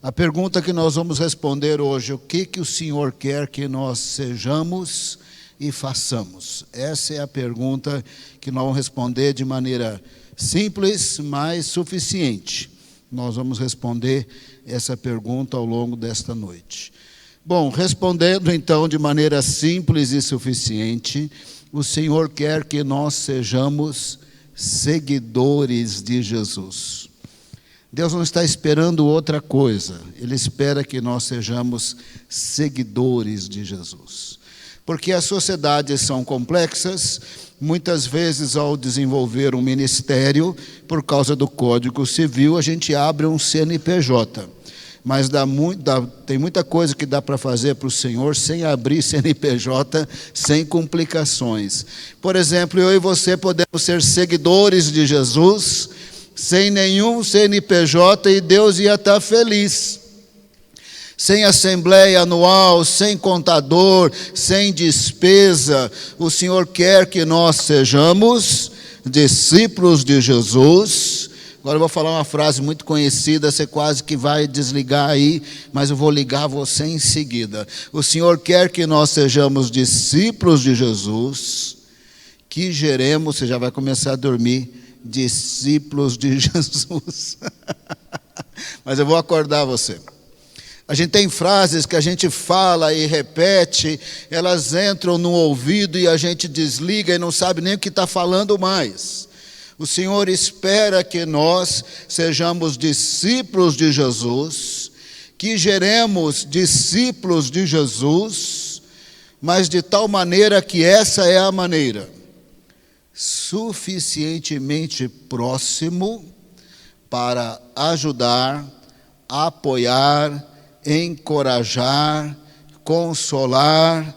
A pergunta que nós vamos responder hoje: o que o Senhor quer que nós sejamos e façamos? Essa é a pergunta que nós vamos responder de maneira simples, mas suficiente. Nós vamos responder essa pergunta ao longo desta noite. Bom, respondendo então de maneira simples e suficiente, o Senhor quer que nós sejamos seguidores de Jesus. Deus não está esperando outra coisa, Ele espera que nós sejamos seguidores de Jesus. Porque as sociedades são complexas, muitas vezes ao desenvolver um ministério, por causa do Código Civil, a gente abre um CNPJ. Mas tem muita coisa que dá para fazer para o Senhor sem abrir CNPJ, sem complicações. Por exemplo, eu e você podemos ser seguidores de Jesus, sem nenhum CNPJ, e Deus ia estar feliz. Sem assembleia anual, sem contador, sem despesa, o Senhor quer que nós sejamos discípulos de Jesus. Agora eu vou falar uma frase muito conhecida, você quase que vai desligar aí, mas eu vou ligar você em seguida. O Senhor quer que nós sejamos discípulos de Jesus, que geremos, você já vai começar a dormir, discípulos de Jesus. Mas eu vou acordar você. A gente tem frases que a gente fala e repete, elas entram no ouvido e a gente desliga e não sabe nem o que está falando mais. O Senhor espera que nós sejamos discípulos de Jesus, que geremos discípulos de Jesus, mas de tal maneira que essa é a maneira: suficientemente próximo para ajudar, apoiar, encorajar, consolar,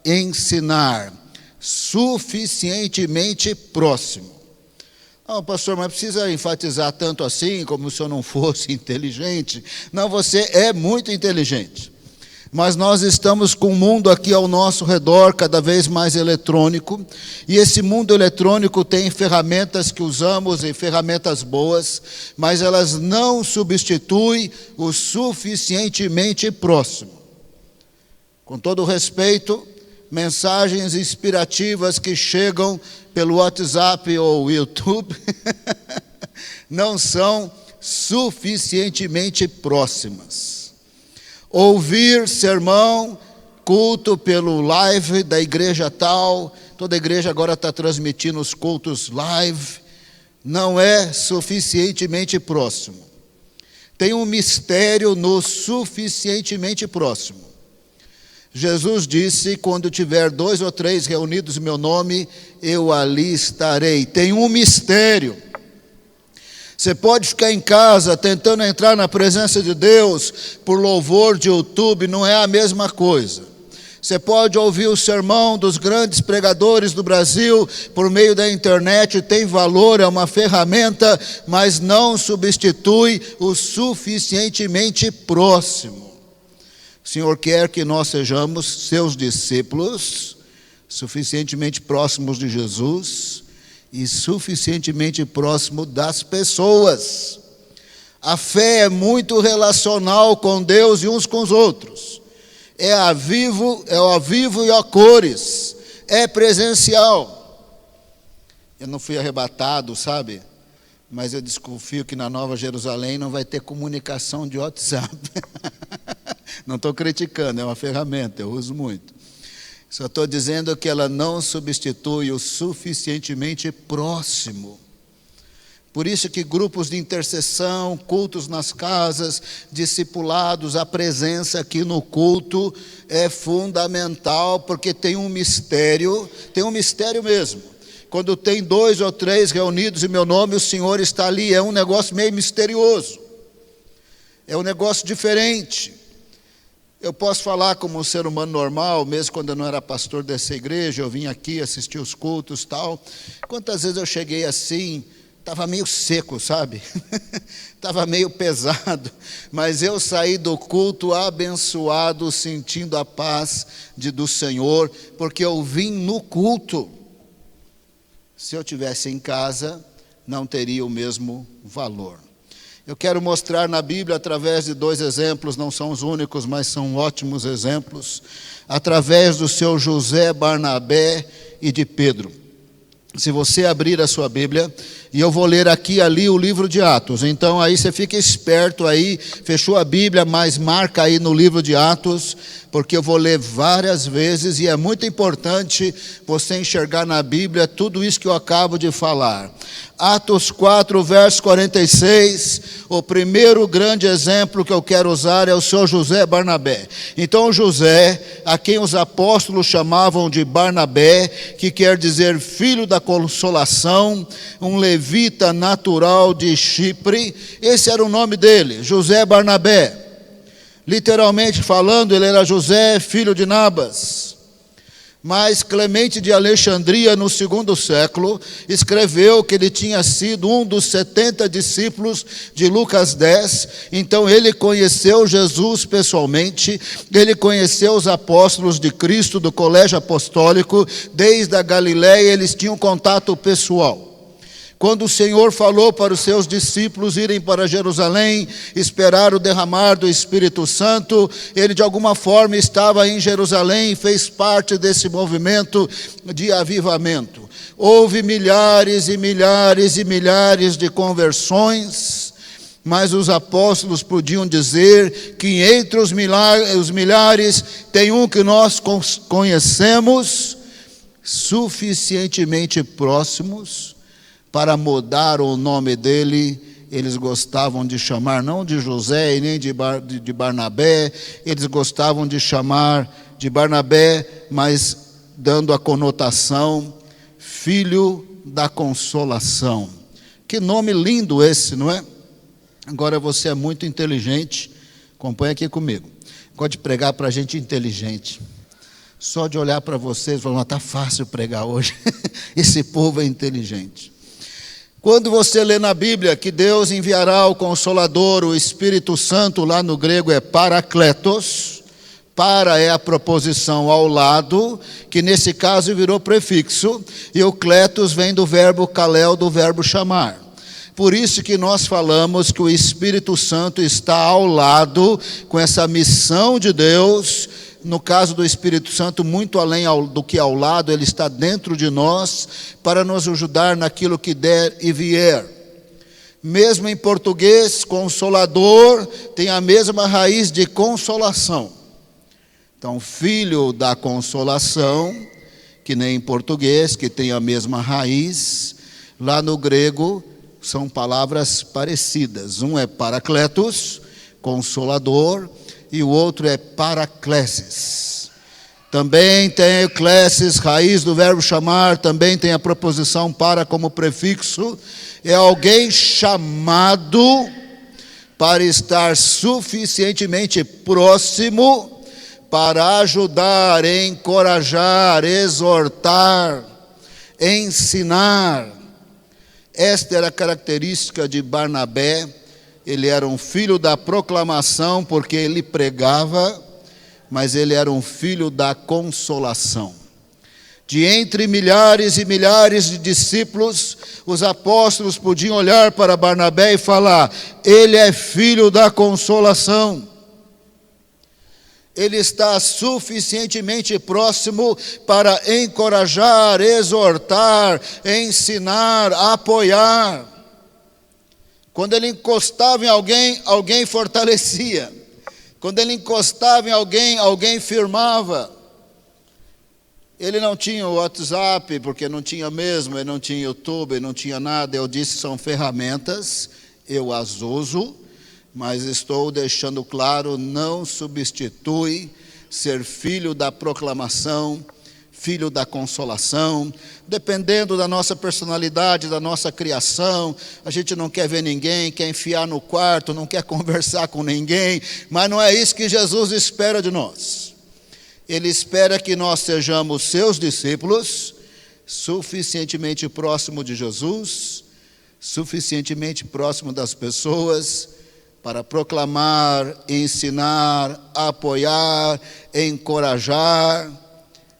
ensinar. Suficientemente próximo. Não, pastor, mas precisa enfatizar tanto assim, como se eu não fosse inteligente. Não, você é muito inteligente. Mas nós estamos com um mundo aqui ao nosso redor, cada vez mais eletrônico, e esse mundo eletrônico tem ferramentas que usamos, e ferramentas boas, mas elas não substituem o suficientemente próximo. Com todo respeito, mensagens inspirativas que chegam pelo WhatsApp ou YouTube não são suficientemente próximas. Ouvir sermão, culto pelo live da igreja tal, toda igreja agora está transmitindo os cultos live, não é suficientemente próximo. Tem um mistério no suficientemente próximo. Jesus disse: quando tiver 2 ou 3 reunidos em meu nome, eu ali estarei. Tem um mistério. Você pode ficar em casa tentando entrar na presença de Deus por louvor de YouTube, não é a mesma coisa. Você pode ouvir o sermão dos grandes pregadores do Brasil por meio da internet, tem valor, é uma ferramenta, mas não substitui o suficientemente próximo. O Senhor quer que nós sejamos seus discípulos, suficientemente próximos de Jesus e suficientemente próximo das pessoas. A fé é muito relacional com Deus e uns com os outros. É ao vivo e a cores. É presencial. Eu não fui arrebatado, sabe? Mas eu desconfio que na Nova Jerusalém não vai ter comunicação de WhatsApp. Não estou criticando, é uma ferramenta, eu uso muito. Só estou dizendo que ela não substitui o suficientemente próximo. Por isso que grupos de intercessão, cultos nas casas, discipulados, a presença aqui no culto é fundamental, porque tem um mistério mesmo. Quando tem 2 ou 3 reunidos em meu nome, o Senhor está ali, é um negócio meio misterioso. É um negócio diferente. Eu posso falar como um ser humano normal, mesmo quando eu não era pastor dessa igreja, eu vim aqui assistir os cultos e tal. Quantas vezes eu cheguei assim, estava meio seco, sabe? Estava meio pesado, mas eu saí do culto abençoado, sentindo a paz do Senhor, porque eu vim no culto. Se eu estivesse em casa, não teria o mesmo valor. Eu quero mostrar na Bíblia através de 2 exemplos, não são os únicos, mas são ótimos exemplos, através do seu José, Barnabé e de Pedro. Se você abrir a sua Bíblia, e eu vou ler aqui e ali o livro de Atos, então aí você fica esperto aí, fechou a Bíblia, mas marca aí no livro de Atos, porque eu vou ler várias vezes e é muito importante você enxergar na Bíblia tudo isso que eu acabo de falar. Atos 4, verso 46, o primeiro grande exemplo que eu quero usar é o seu José Barnabé. Então José, a quem os apóstolos chamavam de Barnabé, que quer dizer filho da consolação, um levita natural de Chipre, esse era o nome dele, José Barnabé. Literalmente falando, ele era José, filho de Nabas. Mas Clemente de Alexandria, no 2º século, escreveu que ele tinha sido um dos 70 discípulos de Lucas 10. Então ele conheceu Jesus pessoalmente, ele conheceu os apóstolos de Cristo do colégio apostólico, desde a Galiléia eles tinham contato pessoal. Quando o Senhor falou para os seus discípulos irem para Jerusalém, esperar o derramar do Espírito Santo, ele de alguma forma estava em Jerusalém e fez parte desse movimento de avivamento. Houve milhares e milhares e milhares de conversões, mas os apóstolos podiam dizer que entre os milhares tem um que nós conhecemos, suficientemente próximos para mudar o nome dele. Eles gostavam de chamar não de José e nem de Barnabé, eles gostavam de chamar de Barnabé, mas dando a conotação filho da consolação. Que nome lindo esse, não é? Agora você é muito inteligente, acompanha aqui comigo. Gosto de pregar para gente inteligente. Só de olhar para vocês, falar, está fácil pregar hoje. Esse povo é inteligente. Quando você lê na Bíblia que Deus enviará o Consolador, o Espírito Santo, lá no grego é parakletos, para é a proposição ao lado, que nesse caso virou prefixo, e o kletos vem do verbo kalel, do verbo chamar. Por isso que nós falamos que o Espírito Santo está ao lado, com essa missão de Deus. No caso do Espírito Santo, muito além do que ao lado, ele está dentro de nós para nos ajudar naquilo que der e vier. Mesmo em português, consolador tem a mesma raiz de consolação. Então, filho da consolação, que nem em português, que tem a mesma raiz, lá no grego são palavras parecidas. Um é parakletos, consolador, e o outro é paraklesis. Também tem klesis, raiz do verbo chamar, também tem a proposição para como prefixo. É alguém chamado para estar suficientemente próximo para ajudar, encorajar, exortar, ensinar. Esta era a característica de Barnabé. Ele era um filho da proclamação, porque ele pregava, mas ele era um filho da consolação. De entre milhares e milhares de discípulos, os apóstolos podiam olhar para Barnabé e falar, ele é filho da consolação. Ele está suficientemente próximo para encorajar, exortar, ensinar, apoiar. Quando ele encostava em alguém, alguém fortalecia. Quando ele encostava em alguém, alguém firmava. Ele não tinha o WhatsApp, porque não tinha mesmo, ele não tinha YouTube, não tinha nada. Eu disse, são ferramentas, eu as uso, mas estou deixando claro, não substitui ser filho da proclamação, filho da consolação. Dependendo da nossa personalidade, da nossa criação, a gente não quer ver ninguém, quer enfiar no quarto, não quer conversar com ninguém, mas não é isso que Jesus espera de nós. Ele espera que nós sejamos seus discípulos, suficientemente próximo de Jesus, suficientemente próximo das pessoas, para proclamar, ensinar, apoiar, encorajar.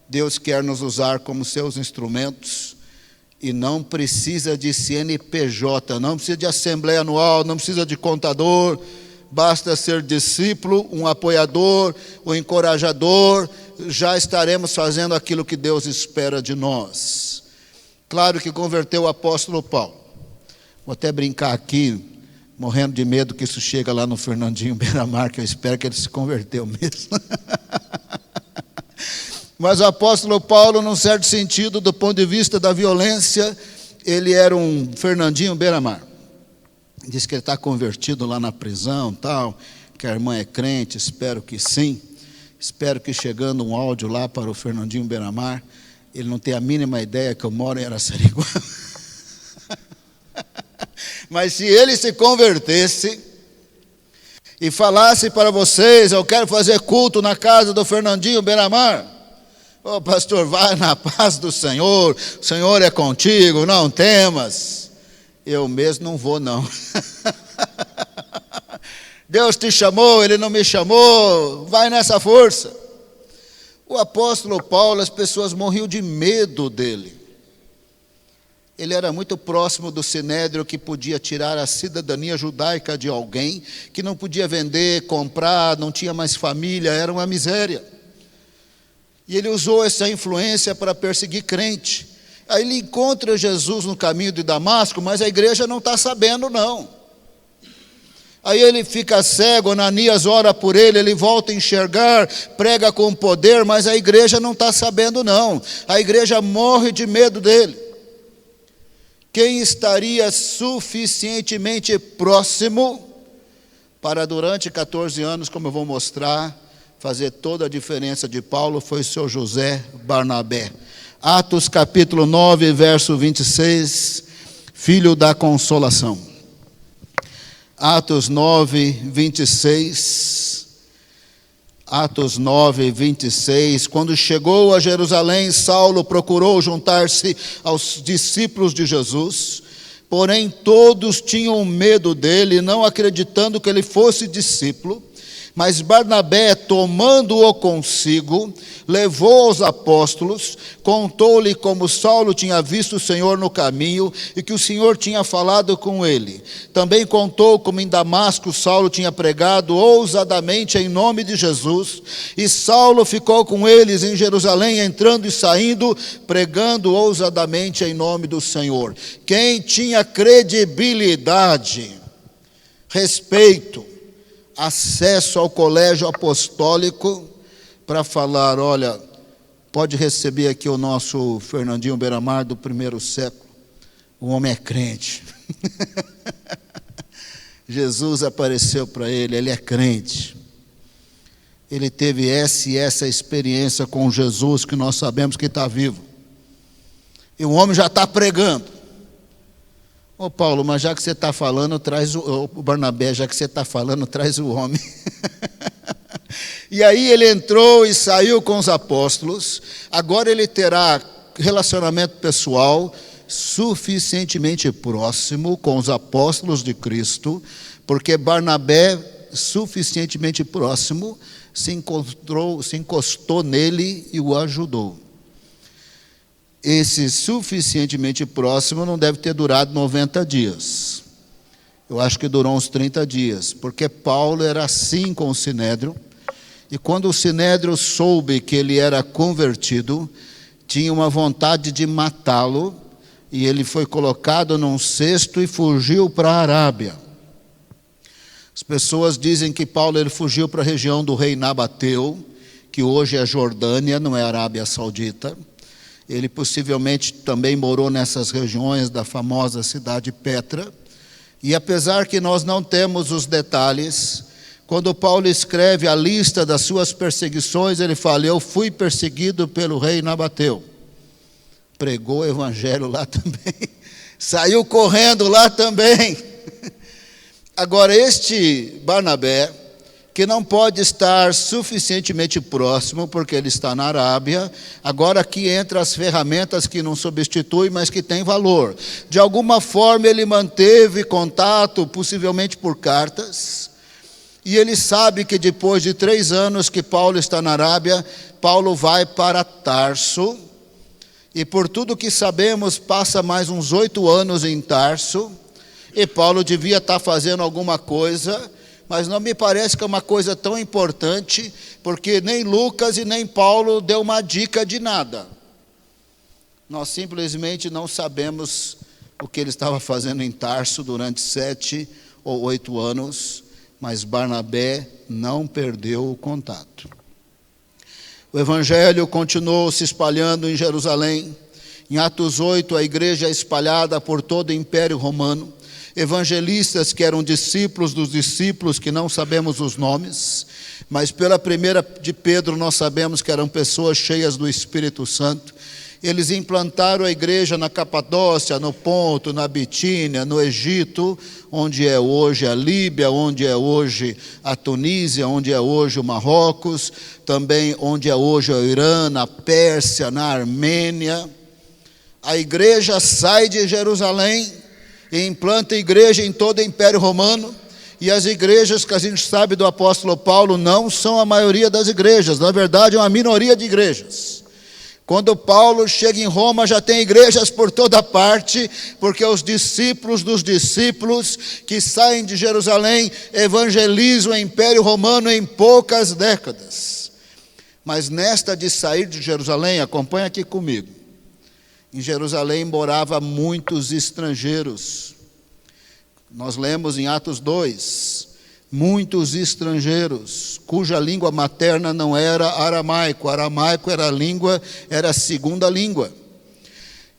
Deus quer nos usar como seus instrumentos, E não precisa de CNPJ, não precisa de assembleia anual, não precisa de contador, basta ser discípulo, um apoiador, um encorajador, já estaremos fazendo aquilo que Deus espera de nós. Claro que converteu o apóstolo Paulo. Vou até brincar aqui, morrendo de medo que isso chega lá no Fernandinho Beiramar, que eu espero que ele se converteu mesmo. Mas o apóstolo Paulo, num certo sentido, do ponto de vista da violência, ele era um Fernandinho Beiramar. Diz que ele está convertido lá na prisão, tal, que a irmã é crente, espero que sim. Espero que chegando um áudio lá para o Fernandinho Beiramar, ele não tem a mínima ideia que eu moro em Araçariguama. Mas se ele se convertesse e falasse para vocês, eu quero fazer culto na casa do Fernandinho Beiramar, ô pastor, vai na paz do Senhor, o Senhor é contigo, não temas. Eu mesmo não vou não. Deus te chamou, Ele não me chamou, vai nessa força. O apóstolo Paulo, as pessoas morriam de medo dele. Ele era muito próximo do sinédrio, que podia tirar a cidadania judaica de alguém, que não podia vender, comprar, não tinha mais família, era uma miséria. E ele usou essa influência para perseguir crente. Aí ele encontra Jesus no caminho de Damasco, mas a igreja não está sabendo não. Aí ele fica cego, Ananias ora por ele, ele volta a enxergar, prega com poder, mas a igreja não está sabendo não. A igreja morre de medo dele. Quem estaria suficientemente próximo para durante 14 anos, como eu vou mostrar, fazer toda a diferença de Paulo, foi o seu José Barnabé. Atos capítulo 9, verso 26, filho da consolação. Atos 9, 26. Atos 9, 26. Quando chegou a Jerusalém, Saulo procurou juntar-se aos discípulos de Jesus, porém todos tinham medo dele, não acreditando que ele fosse discípulo. Mas Barnabé, tomando-o consigo, levou aos apóstolos, contou-lhe como Saulo tinha visto o Senhor no caminho e que o Senhor tinha falado com ele. Também contou como em Damasco Saulo tinha pregado ousadamente em nome de Jesus, e Saulo ficou com eles em Jerusalém, entrando e saindo, pregando ousadamente em nome do Senhor. Quem tinha credibilidade, respeito, acesso ao colégio apostólico para falar, olha, pode receber aqui o nosso Fernandinho Beiramar do primeiro século, o homem é crente. Jesus apareceu para ele, ele é crente. Ele teve essa experiência com Jesus, que nós sabemos que está vivo. E o homem já está pregando. Ô Paulo, mas já que você está falando, traz o Barnabé, já que você está falando, traz o homem. E aí ele entrou e saiu com os apóstolos. Agora ele terá relacionamento pessoal suficientemente próximo com os apóstolos de Cristo, porque Barnabé, suficientemente próximo, se encostou nele e o ajudou. Esse suficientemente próximo não deve ter durado 90 dias. Eu acho que durou uns 30 dias, porque Paulo era assim com o sinédrio, e quando o sinédrio soube que ele era convertido, tinha uma vontade de matá-lo, e ele foi colocado num cesto e fugiu para a Arábia. As pessoas dizem que Paulo ele fugiu para a região do rei Nabateu, que hoje é Jordânia, não é Arábia Saudita. Ele possivelmente também morou nessas regiões da famosa cidade Petra. E apesar que nós não temos os detalhes, quando Paulo escreve a lista das suas perseguições, ele fala, eu fui perseguido pelo rei Nabateu. Pregou o evangelho lá também. Saiu correndo lá também. Agora, este Barnabé, que não pode estar suficientemente próximo, porque ele está na Arábia, agora aqui entra as ferramentas que não substituem, mas que têm valor. De alguma forma ele manteve contato, possivelmente por cartas, e ele sabe que depois de 3 anos que Paulo está na Arábia, Paulo vai para Tarso, E por tudo que sabemos, passa mais uns 8 anos em Tarso, e Paulo devia estar fazendo alguma coisa, mas não me parece que é uma coisa tão importante, porque nem Lucas e nem Paulo deu uma dica de nada. Nós simplesmente não sabemos o que ele estava fazendo em Tarso durante 7 ou 8 anos, mas Barnabé não perdeu o contato. O evangelho continuou se espalhando em Jerusalém. Em Atos 8, a igreja é espalhada por todo o Império Romano. Evangelistas que eram discípulos dos discípulos, que não sabemos os nomes, mas pela primeira de Pedro nós sabemos que eram pessoas cheias do Espírito Santo. Eles implantaram a igreja na Capadócia, no Ponto, na Bitínia, no Egito, onde é hoje a Líbia, onde é hoje a Tunísia, onde é hoje o Marrocos, também onde é hoje o Irã, na Pérsia, na Armênia. A igreja sai de Jerusalém e implanta a igreja em todo o Império Romano, e as igrejas que a gente sabe do apóstolo Paulo não são a maioria das igrejas, na verdade é uma minoria de igrejas. Quando Paulo chega em Roma, já tem igrejas por toda parte, porque os discípulos dos discípulos que saem de Jerusalém evangelizam o Império Romano em poucas décadas. Mas nesta de sair de Jerusalém, acompanha aqui comigo, em Jerusalém moravam muitos estrangeiros. Nós lemos em Atos 2, muitos estrangeiros, cuja língua materna não era aramaico. Aramaico era a segunda língua.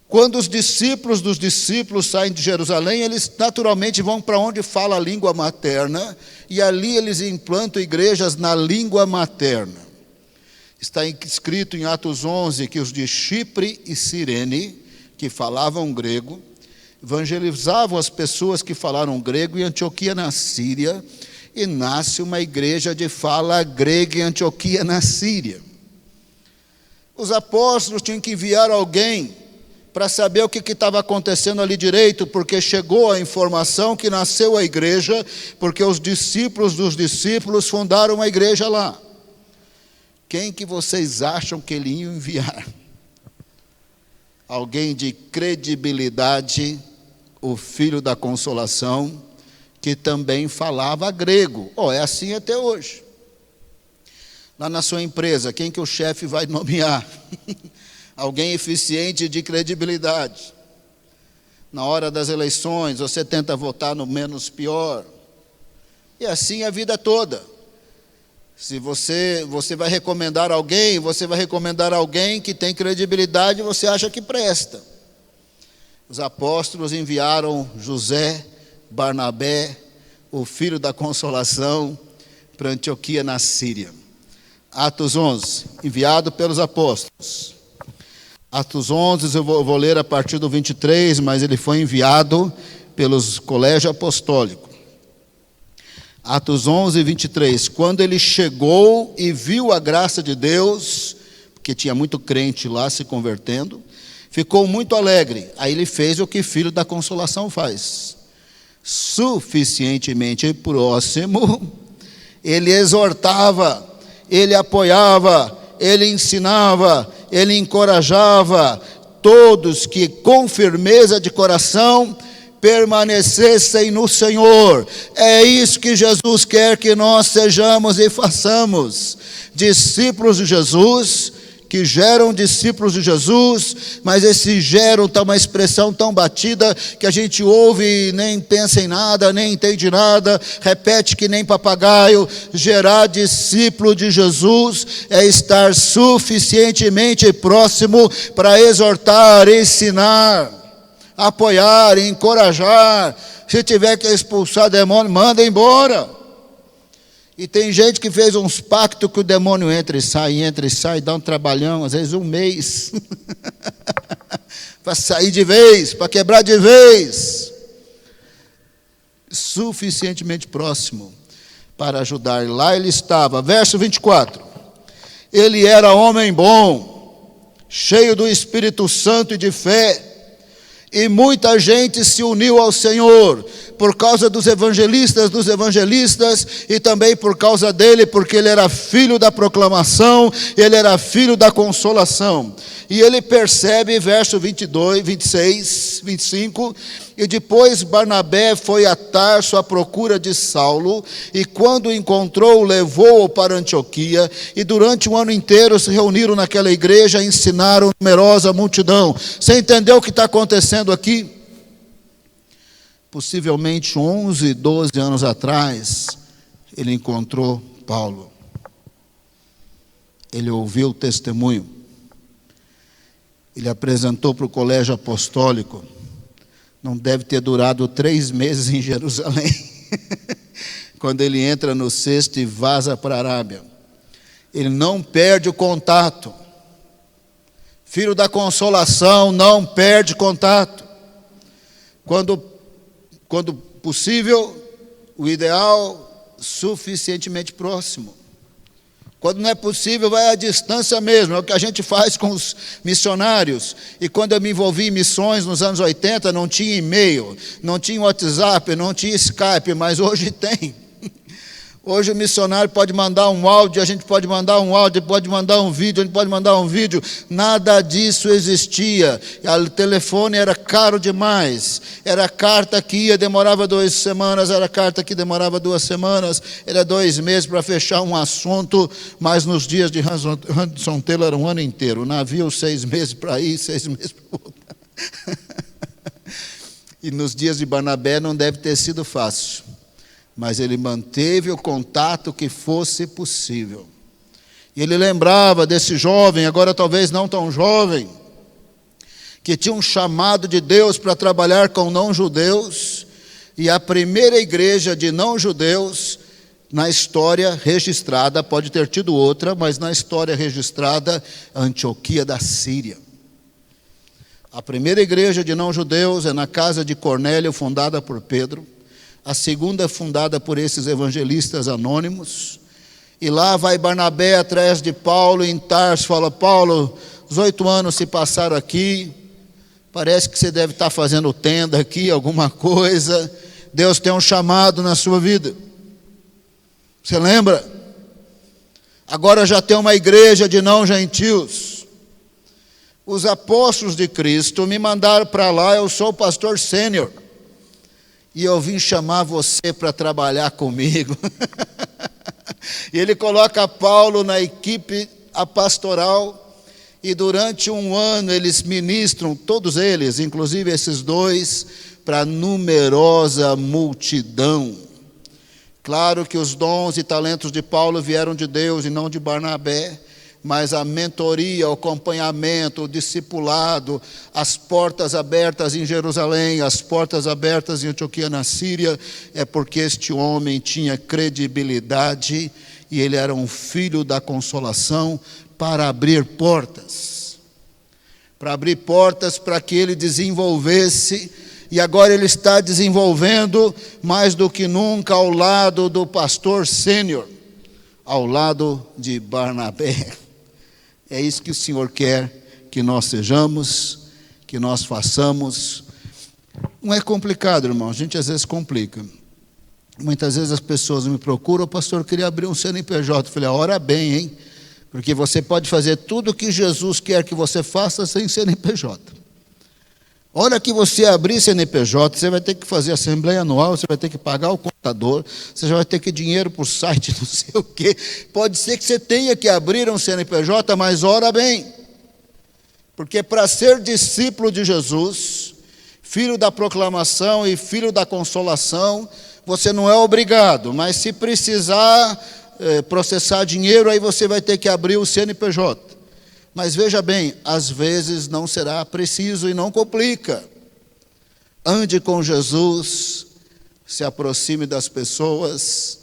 Quando os discípulos dos discípulos saem de Jerusalém, eles naturalmente vão para onde fala a língua materna, e ali eles implantam igrejas na língua materna. Está escrito em Atos 11 que os de Chipre e Cirene, que falavam grego, evangelizavam as pessoas que falaram grego em Antioquia, na Síria, e nasce uma igreja de fala grega em Antioquia, na Síria. Os apóstolos tinham que enviar alguém para saber o que estava acontecendo ali direito, porque chegou a informação que nasceu a igreja, porque os discípulos dos discípulos fundaram uma igreja lá. Quem que vocês acham que ele ia enviar? Alguém de credibilidade, o filho da consolação, que também falava grego. É assim até hoje. Lá na sua empresa, quem que o chefe vai nomear? Alguém eficiente de credibilidade. Na hora das eleições, você tenta votar no menos pior. E assim a vida toda. Se você vai recomendar alguém, você vai recomendar alguém que tem credibilidade e você acha que presta. Os apóstolos enviaram José, Barnabé, o filho da consolação, para Antioquia, na Síria. Atos 11, enviado pelos apóstolos. Atos 11, eu vou ler a partir do 23, mas ele foi enviado pelos colégio apostólico. Atos 11, 23. Quando ele chegou e viu a graça de Deus, porque tinha muito crente lá se convertendo, ficou muito alegre. Aí ele fez o que filho da consolação faz. Suficientemente próximo, ele exortava, ele apoiava, ele ensinava, ele encorajava todos que com firmeza de coração permanecessem no Senhor. É isso que Jesus quer que nós sejamos e façamos. Discípulos de Jesus, que geram discípulos de Jesus, mas esse geram está uma expressão tão batida que a gente ouve e nem pensa em nada, nem entende nada, repete que nem papagaio. Gerar discípulo de Jesus é estar suficientemente próximo para exortar, ensinar, apoiar, encorajar. Se tiver que expulsar demônio, manda embora. E tem gente que fez uns pactos que o demônio entra e sai, dá um trabalhão, às vezes um mês, para sair de vez, para quebrar de vez. Suficientemente próximo para ajudar. Lá ele estava, verso 24. Ele era homem bom, cheio do Espírito Santo e de fé, e muita gente se uniu ao Senhor. por causa dos evangelistas, e também por causa dele, porque ele era filho da proclamação, ele era filho da consolação. E ele percebe, verso 22, 26, 25, e depois Barnabé foi a Tarso à procura de Saulo, e quando o encontrou, levou-o para Antioquia, e durante um ano inteiro se reuniram naquela igreja e ensinaram numerosa multidão. Você entendeu o que está acontecendo aqui? Possivelmente 11, 12 anos atrás, ele encontrou Paulo. Ele ouviu o testemunho. Ele apresentou para o colégio apostólico. Não deve ter durado 3 meses em Jerusalém. Quando ele entra no cesto e vaza para a Arábia. Ele não perde o contato. Filho da consolação não perde contato. Quando possível, o ideal, suficientemente próximo. Quando não é possível, vai à distância mesmo. É o que a gente faz com os missionários. E quando eu me envolvi em missões nos anos 80, não tinha e-mail, não tinha WhatsApp, não tinha Skype, mas hoje tem. Hoje o missionário pode mandar um áudio, a gente pode mandar um áudio, pode mandar um vídeo, a gente pode mandar um vídeo. Nada disso existia. O telefone era caro demais. Era carta que ia, demorava 2 semanas, era carta que demorava 2 semanas, era 2 meses para fechar um assunto, mas nos dias de Hudson Taylor era um ano inteiro. O navio 6 meses para ir, 6 meses para voltar. E nos dias de Barnabé não deve ter sido fácil. Mas ele manteve o contato que fosse possível. E ele lembrava desse jovem, agora talvez não tão jovem, que tinha um chamado de Deus para trabalhar com não-judeus, e a primeira igreja de não-judeus, na história registrada, pode ter tido outra, mas na história registrada, Antioquia da Síria. A primeira igreja de não-judeus é na casa de Cornélio, fundada por Pedro. A segunda fundada por esses evangelistas anônimos. E lá vai Barnabé atrás de Paulo em Tarso, fala: Paulo, os 8 anos se passaram aqui, parece que você deve estar fazendo tenda aqui, alguma coisa. Deus tem um chamado na sua vida. Você lembra? Agora já tem uma igreja de não-gentios. Os apóstolos de Cristo me mandaram para lá, eu sou o pastor sênior. E eu vim chamar você para trabalhar comigo. E ele coloca Paulo na equipe pastoral. E durante 1 ano eles ministram, todos eles, inclusive esses 2, para numerosa multidão. Claro que os dons e talentos de Paulo vieram de Deus e não de Barnabé. Mas a mentoria, o acompanhamento, o discipulado, as portas abertas em Jerusalém, as portas abertas em Antioquia na Síria, é porque este homem tinha credibilidade e ele era um filho da consolação para abrir portas. Para abrir portas para que ele desenvolvesse, e agora ele está desenvolvendo mais do que nunca ao lado do pastor sênior, ao lado de Barnabé. É isso que o Senhor quer que nós sejamos, que nós façamos. Não é complicado, irmão, a gente às vezes complica. Muitas vezes as pessoas me procuram: pastor, eu queria abrir um CNPJ. Eu falei: ora bem, hein? Porque você pode fazer tudo o que Jesus quer que você faça sem CNPJ. Hora que você abrir CNPJ, você vai ter que fazer assembleia anual, você vai ter que pagar o contador, você já vai ter que ir dinheiro para o site, não sei o quê. Pode ser que você tenha que abrir um CNPJ, mas ora bem. Porque para ser discípulo de Jesus, filho da proclamação e filho da consolação, você não é obrigado, mas se precisar processar dinheiro, aí você vai ter que abrir o CNPJ. Mas veja bem, às vezes não será preciso e não complica. Ande com Jesus, se aproxime das pessoas,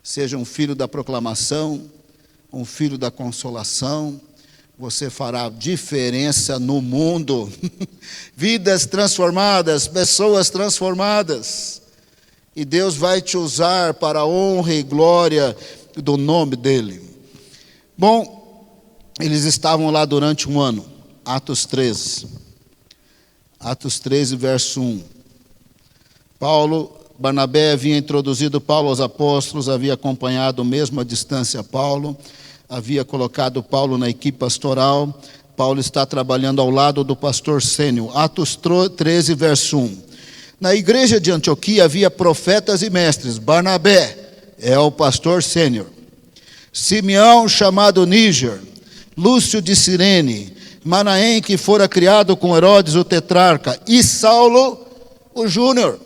seja um filho da proclamação, um filho da consolação, você fará diferença no mundo. Vidas transformadas, pessoas transformadas. E Deus vai te usar para a honra e glória do nome dEle. Bom, eles estavam lá durante 1 ano. Atos 13. Atos 13, verso 1. Paulo Barnabé havia introduzido Paulo aos apóstolos, havia acompanhado mesmo à distância Paulo, havia colocado Paulo na equipe pastoral. Paulo está trabalhando ao lado do pastor sênior. Atos 13, verso 1. Na igreja de Antioquia havia profetas e mestres. Barnabé é o pastor sênior. Simeão, chamado Níger, Lúcio de Cirene, Manaém, que fora criado com Herodes o tetrarca, e Saulo, o júnior,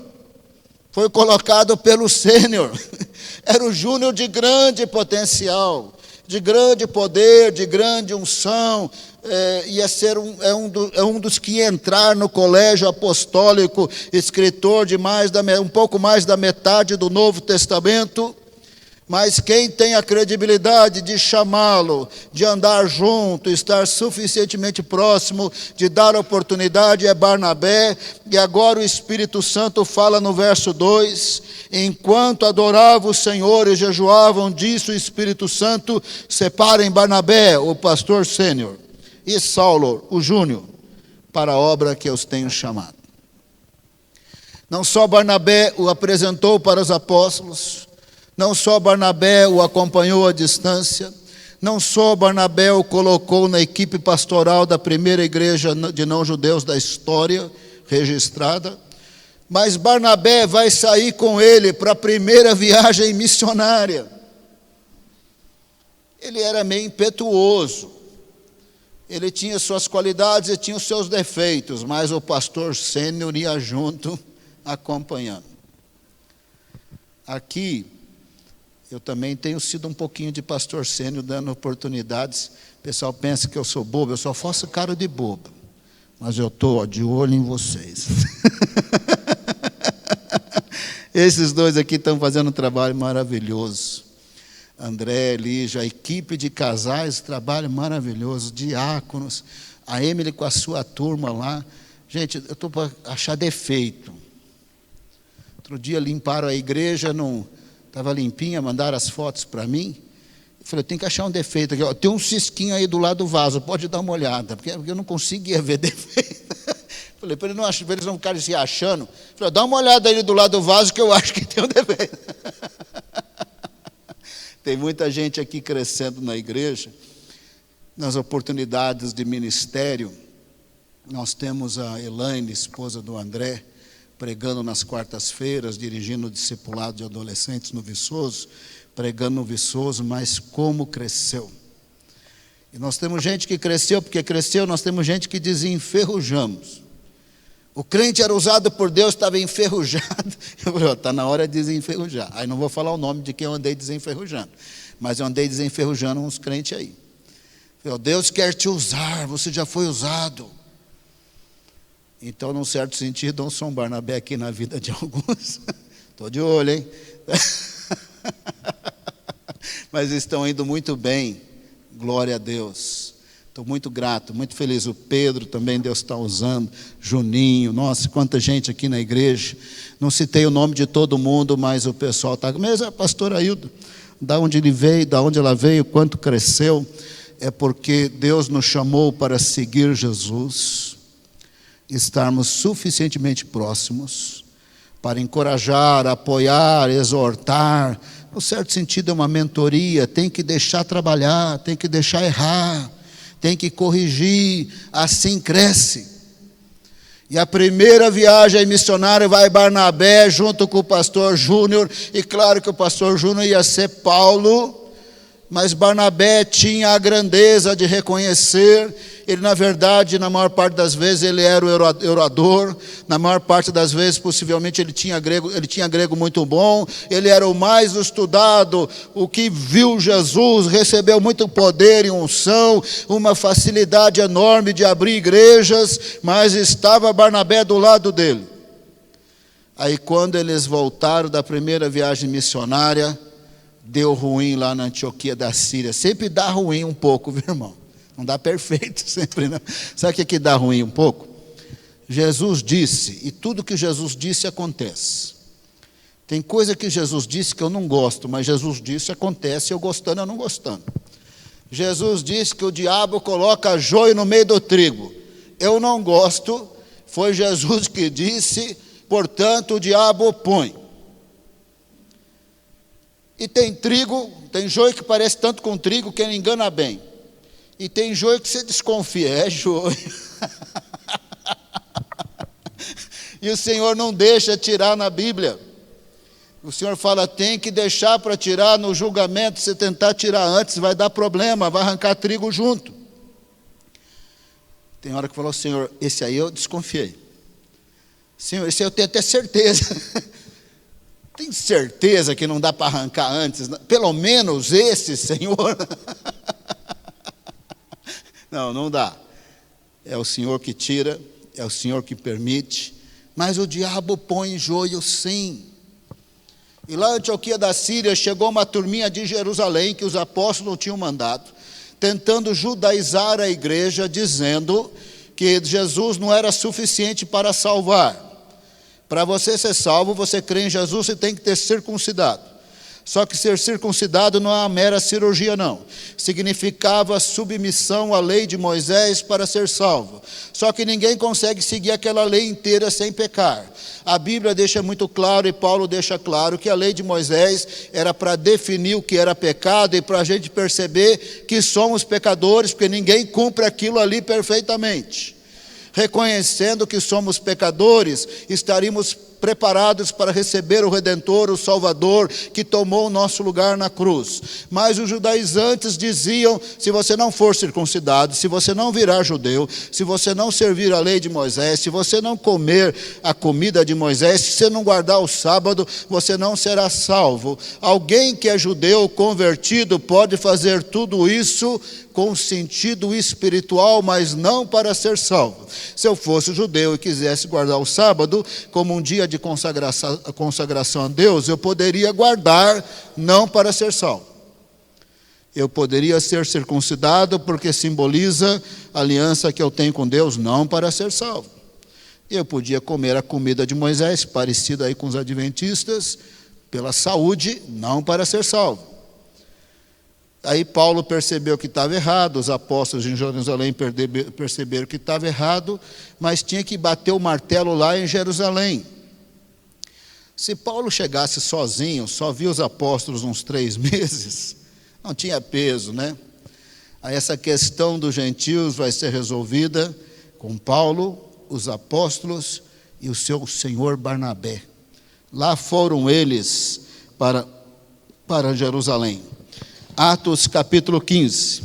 foi colocado pelo sênior. Era o júnior de grande potencial, de grande poder, de grande unção. Ia ser um dos que ia entrar no colégio apostólico, escritor de um pouco mais da metade do Novo Testamento. Mas quem tem a credibilidade de chamá-lo, de andar junto, estar suficientemente próximo, de dar oportunidade, é Barnabé. E agora o Espírito Santo fala no verso 2: enquanto adoravam o Senhor e jejuavam, disse o Espírito Santo: separem Barnabé, o pastor sênior, e Saulo, o júnior, para a obra que eu os tenho chamado. Não só Barnabé o apresentou para os apóstolos, não só Barnabé o acompanhou à distância, não só Barnabé o colocou na equipe pastoral da primeira igreja de não-judeus da história registrada, mas Barnabé vai sair com ele para a primeira viagem missionária. Ele era meio impetuoso, ele tinha suas qualidades e tinha os seus defeitos, mas o pastor sênior ia junto, acompanhando. Aqui, eu também tenho sido um pouquinho de pastor sênior, dando oportunidades. O pessoal pensa que eu sou bobo, eu só faço cara de bobo. Mas eu estou de olho em vocês. Esses dois aqui estão fazendo um trabalho maravilhoso. André, Lígia, a equipe de casais, trabalho maravilhoso, diáconos. A Emily com a sua turma lá. Gente, eu estou para achar defeito. Outro dia limparam a igreja, estava limpinha, mandaram as fotos para mim. Eu falei, eu tenho que achar um defeito aqui. Tem um cisquinho aí do lado do vaso, pode dar uma olhada, porque eu não conseguia ver defeito. Falei, para eles não ficarem se achando. Falei, dá uma olhada aí do lado do vaso que eu acho que tem um defeito. Tem muita gente aqui crescendo na igreja, nas oportunidades de ministério. Nós temos a Elaine, esposa do André, pregando nas quartas-feiras, dirigindo o discipulado de adolescentes no Viçoso, pregando no Viçoso, mas como cresceu. E nós temos gente que cresceu, porque cresceu, nós temos gente que desenferrujamos. O crente era usado por Deus, estava enferrujado. Eu falei, está na hora de desenferrujar. Aí não vou falar o nome de quem eu andei desenferrujando, mas eu andei desenferrujando uns crentes aí. Eu falei, Deus quer te usar, você já foi usado. Então, num certo sentido, eu sou um Barnabé aqui na vida de alguns. Estou de olho, hein? Mas estão indo muito bem, glória a Deus. Estou muito grato, muito feliz. O Pedro também Deus está usando, Juninho, nossa, quanta gente aqui na igreja. Não citei o nome de todo mundo, mas o pessoal está... Mesmo a pastora Ailton, da onde ele veio, da onde ela veio, quanto cresceu, é porque Deus nos chamou para seguir Jesus, estarmos suficientemente próximos para encorajar, apoiar, exortar. No certo sentido é uma mentoria, tem que deixar trabalhar, tem que deixar errar, tem que corrigir, assim cresce. E a primeira viagem missionária vai Barnabé junto com o pastor Júnior, e claro que o pastor Júnior ia ser Paulo, mas Barnabé tinha a grandeza de reconhecer, ele na verdade, na maior parte das vezes, ele era o orador, na maior parte das vezes, possivelmente, ele tinha grego muito bom, ele era o mais estudado, o que viu Jesus, recebeu muito poder e unção, uma facilidade enorme de abrir igrejas, mas estava Barnabé do lado dele. Aí quando eles voltaram da primeira viagem missionária, deu ruim lá na Antioquia da Síria. Sempre dá ruim um pouco, viu, irmão? Não dá perfeito sempre, não. Sabe o que dá ruim um pouco? Jesus disse, e tudo que Jesus disse acontece. Tem coisa que Jesus disse que eu não gosto, mas Jesus disse acontece, eu gostando ou não gostando. Jesus disse que o diabo coloca joio no meio do trigo. Eu não gosto, foi Jesus que disse, portanto o diabo opõe. E tem trigo, tem joio que parece tanto com trigo que ele engana bem. E tem joio que você desconfia, é joio. E o Senhor não deixa tirar na Bíblia. O Senhor fala, tem que deixar para tirar no julgamento. Se tentar tirar antes, vai dar problema, vai arrancar trigo junto. Tem hora que falou, Senhor, esse aí eu desconfiei. Senhor, esse aí eu tenho até certeza. Tem certeza que não dá para arrancar antes? Pelo menos esse, Senhor. Não, não dá. É o Senhor que tira, é o Senhor que permite. Mas o diabo põe joio sim. E lá em Antioquia da Síria chegou uma turminha de Jerusalém que os apóstolos não tinham mandado, tentando judaizar a igreja, dizendo que Jesus não era suficiente para salvar. Para você ser salvo, você crê em Jesus, você tem que ter circuncidado. Só que ser circuncidado não é uma mera cirurgia, não. Significava submissão à lei de Moisés para ser salvo. Só que ninguém consegue seguir aquela lei inteira sem pecar. A Bíblia deixa muito claro, e Paulo deixa claro, que a lei de Moisés era para definir o que era pecado e para a gente perceber que somos pecadores, porque ninguém cumpre aquilo ali perfeitamente. Reconhecendo que somos pecadores, estaríamos preparados para receber o Redentor, o Salvador, que tomou o nosso lugar na cruz. Mas os judaizantes diziam, se você não for circuncidado, se você não virar judeu, se você não servir a lei de Moisés, se você não comer a comida de Moisés, se você não guardar o sábado, você não será salvo. Alguém que é judeu convertido pode fazer tudo isso com sentido espiritual, mas não para ser salvo. Se eu fosse judeu e quisesse guardar o sábado como um dia de consagração a Deus, eu poderia guardar, não para ser salvo. Eu poderia ser circuncidado porque simboliza a aliança que eu tenho com Deus, não para ser salvo. Eu podia comer a comida de Moisés, parecida aí com os adventistas, pela saúde, não para ser salvo. Aí Paulo percebeu que estava errado, os apóstolos em Jerusalém perceberam que estava errado, mas tinha que bater o martelo lá em Jerusalém. Se Paulo chegasse sozinho, só via os apóstolos uns 3 meses, não tinha peso, né? Aí essa questão dos gentios vai ser resolvida com Paulo, os apóstolos e o seu senhor Barnabé. Lá foram eles para Jerusalém. Atos capítulo 15,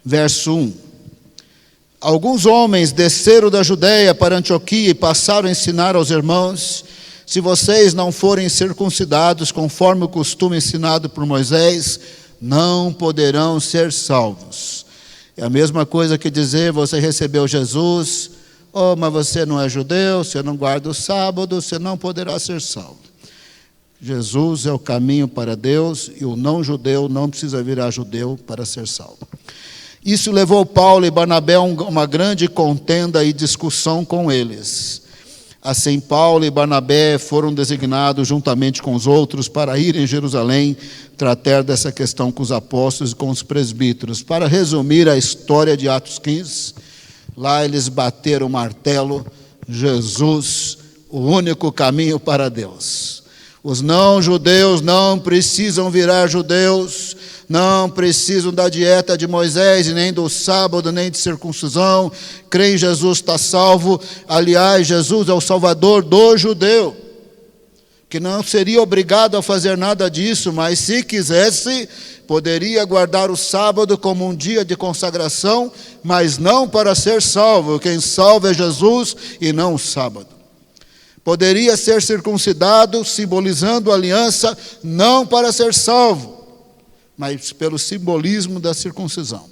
verso 1. Alguns homens desceram da Judeia para Antioquia e passaram a ensinar aos irmãos: se vocês não forem circuncidados conforme o costume ensinado por Moisés, não poderão ser salvos. É a mesma coisa que dizer, você recebeu Jesus, mas você não é judeu, você não guarda o sábado, você não poderá ser salvo. Jesus é o caminho para Deus e o não-judeu não precisa virar judeu para ser salvo. Isso levou Paulo e Barnabé a uma grande contenda e discussão com eles. Assim, Paulo e Barnabé foram designados juntamente com os outros para ir em Jerusalém tratar dessa questão com os apóstolos e com os presbíteros. Para resumir a história de Atos 15, lá eles bateram o martelo: Jesus, o único caminho para Deus. Os não-judeus não precisam virar judeus, não precisam da dieta de Moisés, nem do sábado, nem de circuncisão. Crê em Jesus, está salvo. Aliás, Jesus é o Salvador do judeu, que não seria obrigado a fazer nada disso, mas se quisesse, poderia guardar o sábado como um dia de consagração, mas não para ser salvo. Quem salva é Jesus e não o sábado. Poderia ser circuncidado, simbolizando a aliança, não para ser salvo, mas pelo simbolismo da circuncisão.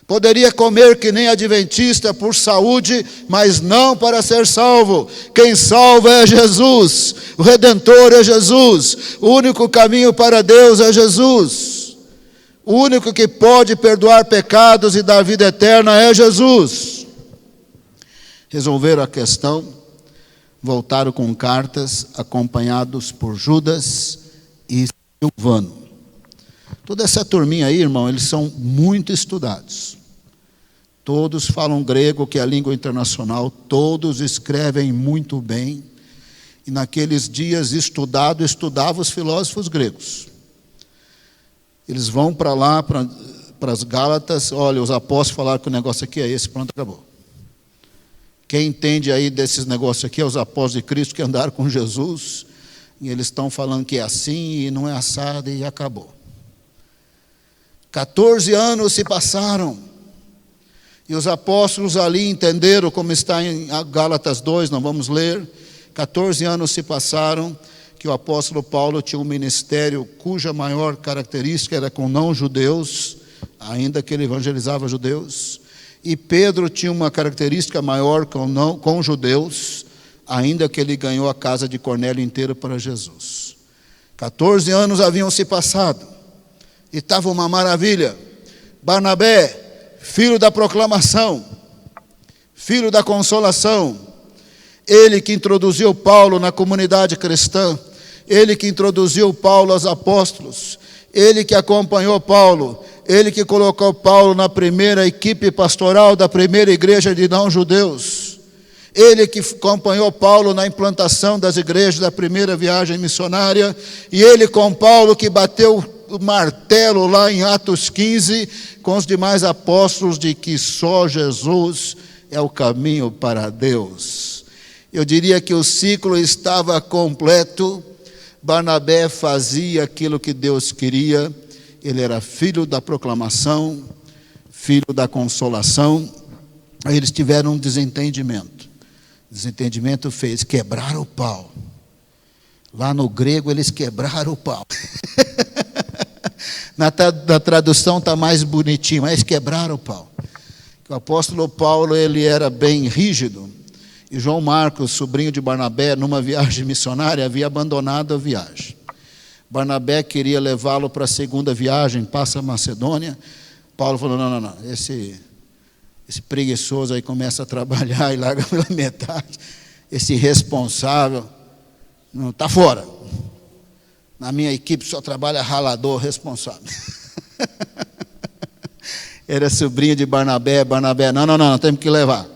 Poderia comer que nem adventista por saúde, mas não para ser salvo. Quem salva é Jesus, o Redentor é Jesus, o único caminho para Deus é Jesus. O único que pode perdoar pecados e dar vida eterna é Jesus. Resolveram a questão. Voltaram com cartas, acompanhados por Judas e Silvano. Toda essa turminha aí, irmão, eles são muito estudados. Todos falam grego, que é a língua internacional, todos escrevem muito bem. E naqueles dias estudavam os filósofos gregos. Eles vão para lá, para as Gálatas, olha, os apóstolos falaram que o negócio aqui é esse, pronto, acabou. Quem entende aí desses negócios aqui é os apóstolos de Cristo que andaram com Jesus, e eles estão falando que é assim e não é assado e acabou. 14 anos se passaram, e os apóstolos ali entenderam, como está em Gálatas 2, não vamos ler, 14 anos se passaram, que o apóstolo Paulo tinha um ministério cuja maior característica era com não-judeus, ainda que ele evangelizava judeus, e Pedro tinha uma característica maior com judeus, ainda que ele ganhou a casa de Cornélio inteira para Jesus. 14 anos haviam se passado, e estava uma maravilha. Barnabé, filho da proclamação, filho da consolação, ele que introduziu Paulo na comunidade cristã, ele que introduziu Paulo aos apóstolos, ele que acompanhou Paulo, ele que colocou Paulo na primeira equipe pastoral da primeira igreja de não-judeus, ele que acompanhou Paulo na implantação das igrejas da primeira viagem missionária, e ele com Paulo que bateu o martelo lá em Atos 15, com os demais apóstolos, de que só Jesus é o caminho para Deus. Eu diria que o ciclo estava completo. Barnabé fazia aquilo que Deus queria, ele era filho da proclamação, filho da consolação. Aí eles tiveram um desentendimento. O desentendimento fez quebrar o pau. Lá no grego eles quebraram o pau. Na tradução está mais bonitinho, mas quebraram o pau. O apóstolo Paulo, ele era bem rígido. E João Marcos, sobrinho de Barnabé, numa viagem missionária, havia abandonado a viagem. Barnabé queria levá-lo para a segunda viagem, passa a Macedônia. Paulo falou, não, esse preguiçoso aí começa a trabalhar e larga pela metade. Esse irresponsável, não está fora. Na minha equipe só trabalha ralador responsável. Era sobrinho de Barnabé, não, temos que levar.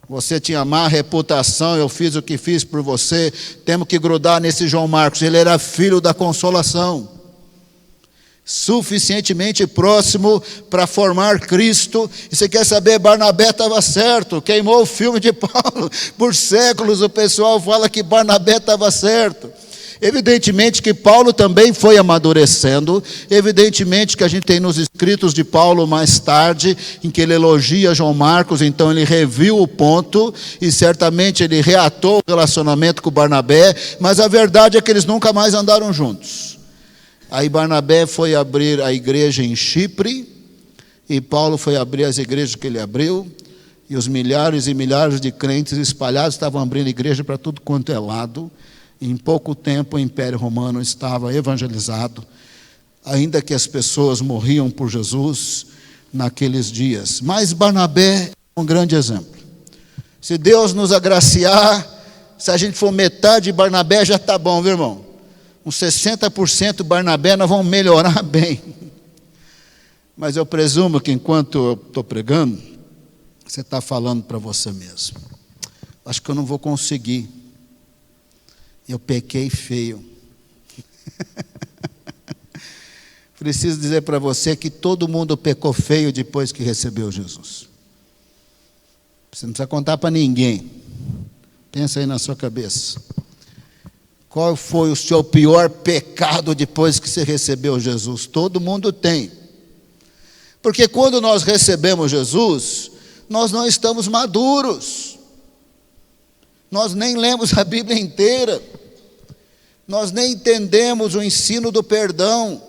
Você tinha má reputação, eu fiz o que fiz por você, temos que grudar nesse João Marcos. Ele era filho da consolação, suficientemente próximo para formar Cristo. E você quer saber, Barnabé estava certo, queimou o filme de Paulo. Por séculos o pessoal fala que Barnabé estava certo. Evidentemente que Paulo também foi amadurecendo, evidentemente que a gente tem nos escritos de Paulo mais tarde, em que ele elogia João Marcos, então ele reviu o ponto, e certamente ele reatou o relacionamento com Barnabé, mas a verdade é que eles nunca mais andaram juntos. Aí Barnabé foi abrir a igreja em Chipre, e Paulo foi abrir as igrejas que ele abriu, e os milhares e milhares de crentes espalhados estavam abrindo igreja para tudo quanto é lado. Em pouco tempo o Império Romano estava evangelizado, ainda que as pessoas morriam por Jesus naqueles dias. Mas Barnabé é um grande exemplo. Se Deus nos agraciar, se a gente for metade Barnabé, já está bom, viu, irmão? Uns 60% Barnabé, nós vamos melhorar bem. Mas eu presumo que enquanto eu estou pregando, você está falando para você mesmo. Acho que eu não vou conseguir. Eu pequei feio. Preciso dizer para você que todo mundo pecou feio depois que recebeu Jesus. Você não precisa contar para ninguém. Pensa aí na sua cabeça. Qual foi o seu pior pecado depois que você recebeu Jesus? Todo mundo tem. Porque quando nós recebemos Jesus, nós não estamos maduros. Nós nem lemos a Bíblia inteira. Nós nem entendemos o ensino do perdão.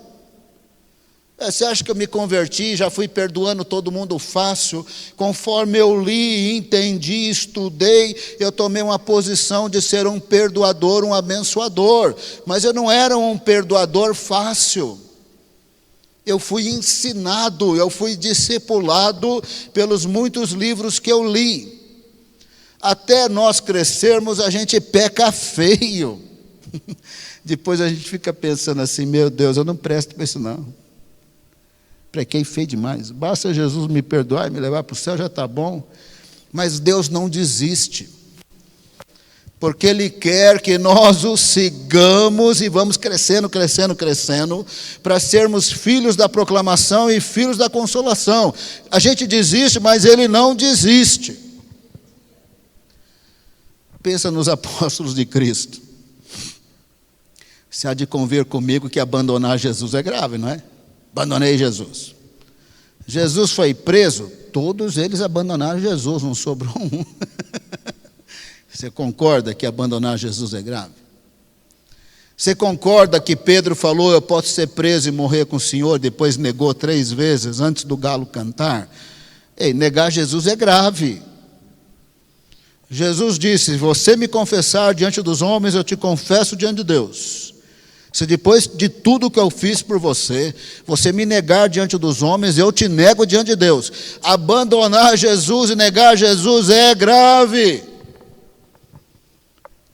Você acha que eu me converti, já fui perdoando todo mundo fácil? Conforme eu li, entendi, estudei, eu tomei uma posição de ser um perdoador, um abençoador. Mas eu não era um perdoador fácil. Eu fui ensinado, eu fui discipulado pelos muitos livros que eu li. Até nós crescermos, a gente peca feio. Depois a gente fica pensando assim, meu Deus, eu não presto para isso não. Pequei feio demais. Basta Jesus me perdoar e me levar para o céu, já está bom. Mas Deus não desiste. porque Ele quer que nós o sigamos e vamos crescendo, para sermos filhos da proclamação e filhos da consolação. A gente desiste, mas Ele não desiste. Pensa nos apóstolos de Cristo. Você há de convir comigo que abandonar Jesus é grave, não é? Abandonei Jesus. Jesus foi preso, todos eles abandonaram Jesus, não sobrou um. Você concorda que abandonar Jesus é grave? Você concorda que Pedro falou, eu posso ser preso e morrer com o Senhor, depois negou 3 vezes antes do galo cantar? Ei, negar Jesus é grave. Jesus disse, se você me confessar diante dos homens, eu te confesso diante de Deus. Se depois de tudo que eu fiz por você, você me negar diante dos homens, eu te nego diante de Deus. Abandonar Jesus e negar Jesus é grave.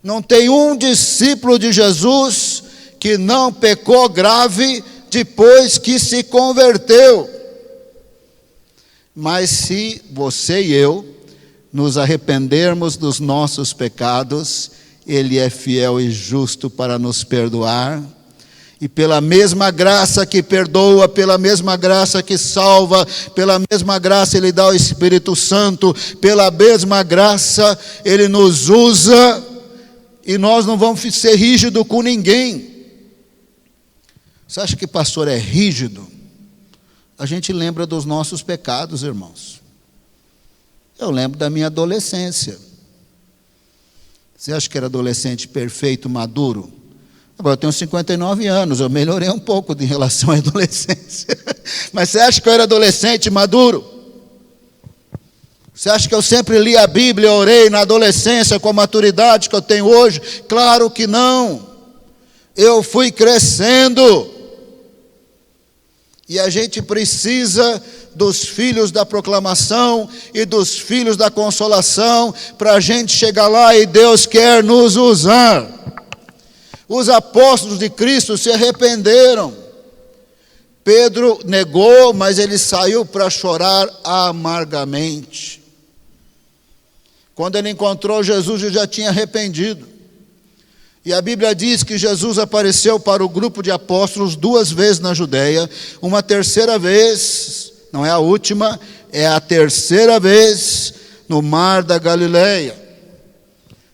Não tem um discípulo de Jesus que não pecou grave depois que se converteu. Mas se você e eu nos arrependermos dos nossos pecados, Ele é fiel e justo para nos perdoar, e pela mesma graça que perdoa, pela mesma graça que salva, pela mesma graça Ele dá o Espírito Santo, pela mesma graça Ele nos usa, e nós não vamos ser rígidos com ninguém. Você acha que pastor é rígido? A gente lembra dos nossos pecados, irmãos. Eu lembro da minha adolescência. Você acha que era adolescente perfeito, maduro? Agora eu tenho 59 anos, eu melhorei um pouco em relação à adolescência. Mas você acha que eu era adolescente maduro? Você acha que eu sempre li a Bíblia, orei na adolescência com a maturidade que eu tenho hoje? Claro que não. Eu fui crescendo. E a gente precisa dos filhos da proclamação e dos filhos da consolação para a gente chegar lá e Deus quer nos usar. Os apóstolos de Cristo se arrependeram. Pedro negou, mas ele saiu para chorar amargamente. Quando ele encontrou Jesus, ele já tinha arrependido. E a Bíblia diz que Jesus apareceu para o grupo de apóstolos 2 vezes na Judeia, uma terceira vez, não é a última, é a terceira vez no mar da Galileia.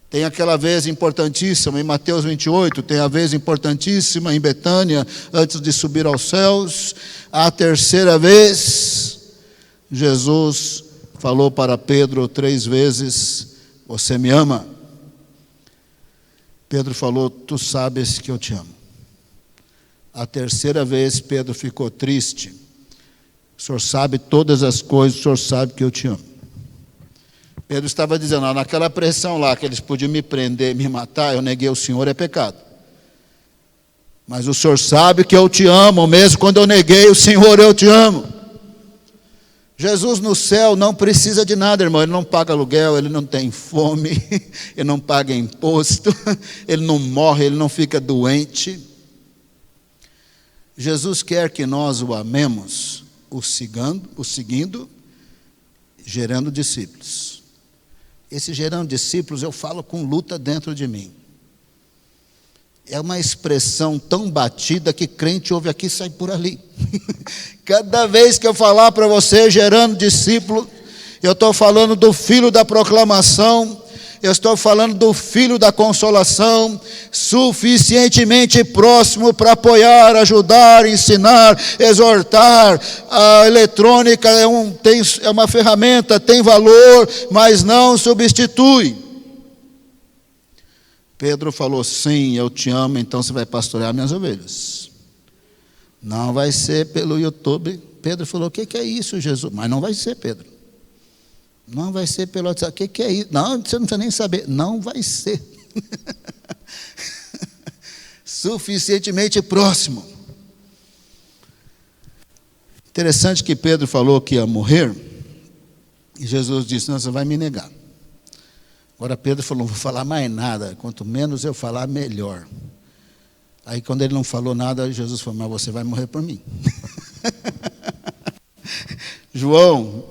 Tem aquela vez importantíssima em Mateus 28, tem a vez importantíssima em Betânia, antes de subir aos céus. A terceira vez, Jesus falou para Pedro 3 vezes, você me ama? Pedro falou, tu sabes que eu te amo. A terceira vez, Pedro ficou triste. O Senhor sabe todas as coisas, o Senhor sabe que eu te amo. Pedro estava dizendo, naquela pressão lá, que eles podiam me prender, me matar, eu neguei o Senhor, é pecado. Mas o Senhor sabe que eu te amo, mesmo quando eu neguei o Senhor, eu te amo. Jesus no céu não precisa de nada, irmão. Ele não paga aluguel, ele não tem fome, ele não paga imposto, ele não morre, ele não fica doente. Jesus quer que nós o amemos, o seguindo, gerando discípulos. Esse gerando discípulos eu falo com luta dentro de mim. É uma expressão tão batida que crente ouve aqui e sai por ali. Cada vez que eu falar para você, gerando discípulo, eu estou falando do filho da proclamação, eu estou falando do filho da consolação, suficientemente próximo para apoiar, ajudar, ensinar, exortar. A eletrônica é uma ferramenta, tem valor, mas não substitui. Pedro falou, sim, eu te amo, então você vai pastorear minhas ovelhas. Não vai ser pelo YouTube. Pedro falou, o que é isso, Jesus? Mas não vai ser, Pedro. Não vai ser pelo WhatsApp. O que é isso? Não, você não precisa nem saber. Não vai ser. Suficientemente próximo. Interessante que Pedro falou que ia morrer, e Jesus disse, não, você vai me negar. Agora Pedro falou, não vou falar mais nada, quanto menos eu falar, melhor. Aí quando ele não falou nada, Jesus falou, mas você vai morrer por mim. João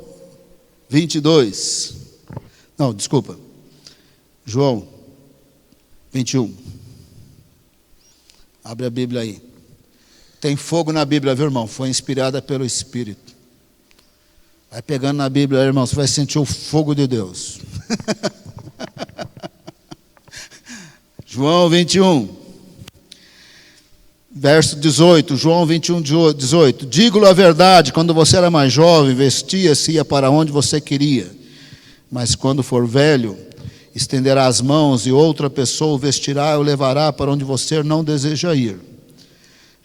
22, não, desculpa, João 21. Abre a Bíblia aí. Tem fogo na Bíblia, viu, irmão? Foi inspirada pelo Espírito. Vai pegando na Bíblia, irmão, você vai sentir o fogo de Deus. João 21, verso 18. João 21, 18. Digo-lhe a verdade, quando você era mais jovem, vestia-se e ia para onde você queria. Mas quando for velho, estenderá as mãos e outra pessoa o vestirá e o levará para onde você não deseja ir.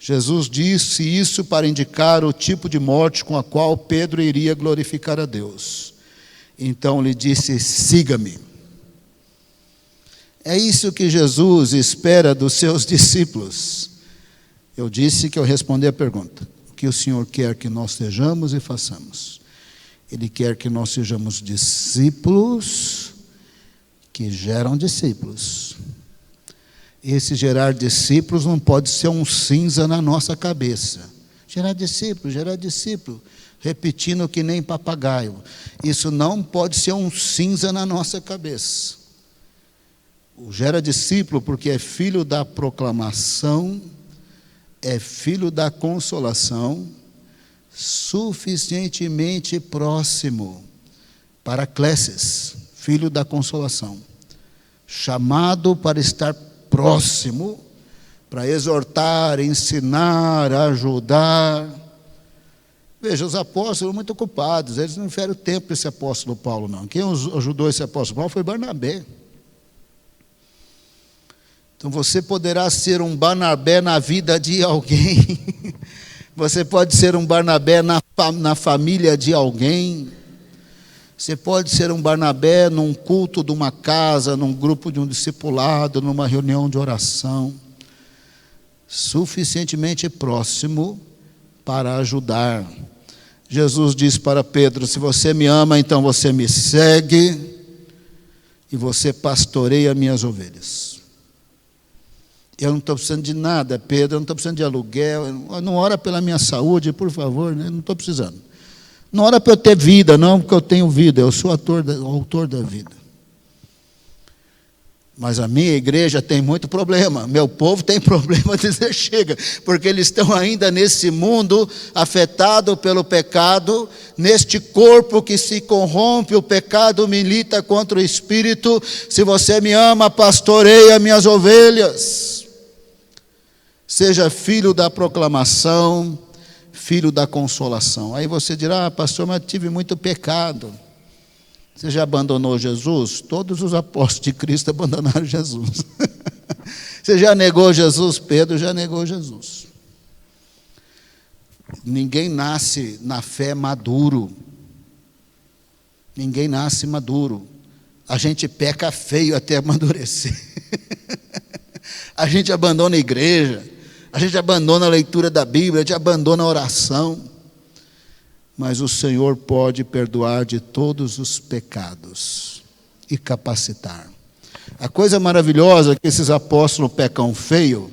Jesus disse isso para indicar o tipo de morte com a qual Pedro iria glorificar a Deus. Então lhe disse: siga-me. É isso que Jesus espera dos seus discípulos. Eu disse que eu respondi a pergunta: o que o Senhor quer que nós sejamos e façamos? Ele quer que nós sejamos discípulos que geram discípulos. Esse gerar discípulos não pode ser um cinza na nossa cabeça. Gerar discípulo, repetindo que nem papagaio. Isso não pode ser um cinza na nossa cabeça. O gera discípulo porque é filho da proclamação, é filho da consolação, suficientemente próximo, Paracleses, filho da consolação, chamado para estar próximo, para exortar, ensinar, ajudar. Veja, os apóstolos muito ocupados, eles não tiveram tempo para esse apóstolo Paulo, não. Quem ajudou esse apóstolo Paulo foi Barnabé. Então você poderá ser um Barnabé na vida de alguém, você pode ser um Barnabé na família de alguém, você pode ser um Barnabé num culto de uma casa, num grupo de um discipulado, numa reunião de oração, suficientemente próximo para ajudar. Jesus disse para Pedro: se você me ama, então você me segue e você pastoreia minhas ovelhas. Eu não estou precisando de nada, Pedro, eu não estou precisando de aluguel, não ora pela minha saúde, por favor, né? Não estou precisando. Não ora para eu ter vida, não, porque eu tenho vida, eu sou o autor da vida. Mas a minha igreja tem muito problema, meu povo tem problema de dizer chega, porque eles estão ainda nesse mundo afetado pelo pecado, neste corpo que se corrompe, o pecado milita contra o Espírito. Se você me ama, pastoreia minhas ovelhas. Seja filho da proclamação, filho da consolação. Aí você dirá: pastor, mas tive muito pecado. Você já abandonou Jesus? Todos os apóstolos de Cristo abandonaram Jesus. Você já negou Jesus? Pedro já negou Jesus. Ninguém nasce na fé maduro. Ninguém nasce maduro. A gente peca feio até amadurecer. A gente abandona a igreja. A gente abandona a leitura da Bíblia, a gente abandona a oração. Mas o Senhor pode perdoar de todos os pecados e capacitar. A coisa maravilhosa é que esses apóstolos pecam feio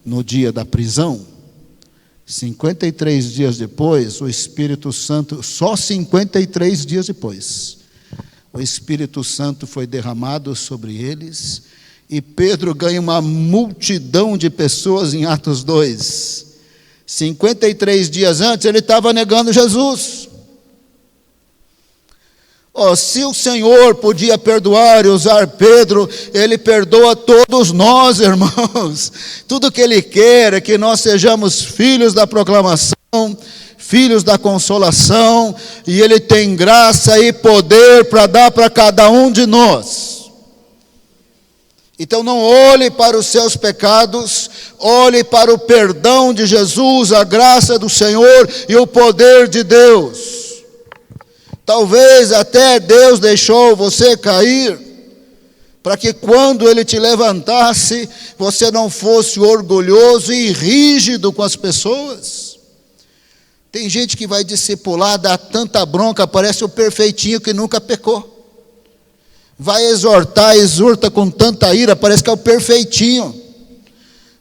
no dia da prisão. 53 dias depois, o Espírito Santo, só 53 dias depois, o Espírito Santo foi derramado sobre eles. E Pedro ganha uma multidão de pessoas em Atos 2. 53 dias antes, ele estava negando Jesus. Se o Senhor podia perdoar e usar Pedro, Ele perdoa todos nós, irmãos. Tudo que Ele quer é que nós sejamos filhos da proclamação, filhos da consolação, e Ele tem graça e poder para dar para cada um de nós. Então não olhe para os seus pecados, olhe para o perdão de Jesus, a graça do Senhor e o poder de Deus. Talvez até Deus deixou você cair, para que quando Ele te levantasse, você não fosse orgulhoso e rígido com as pessoas. Tem gente que vai discipular, dá tanta bronca, parece o perfeitinho que nunca pecou. Vai exortar, exorta com tanta ira, parece que é o perfeitinho.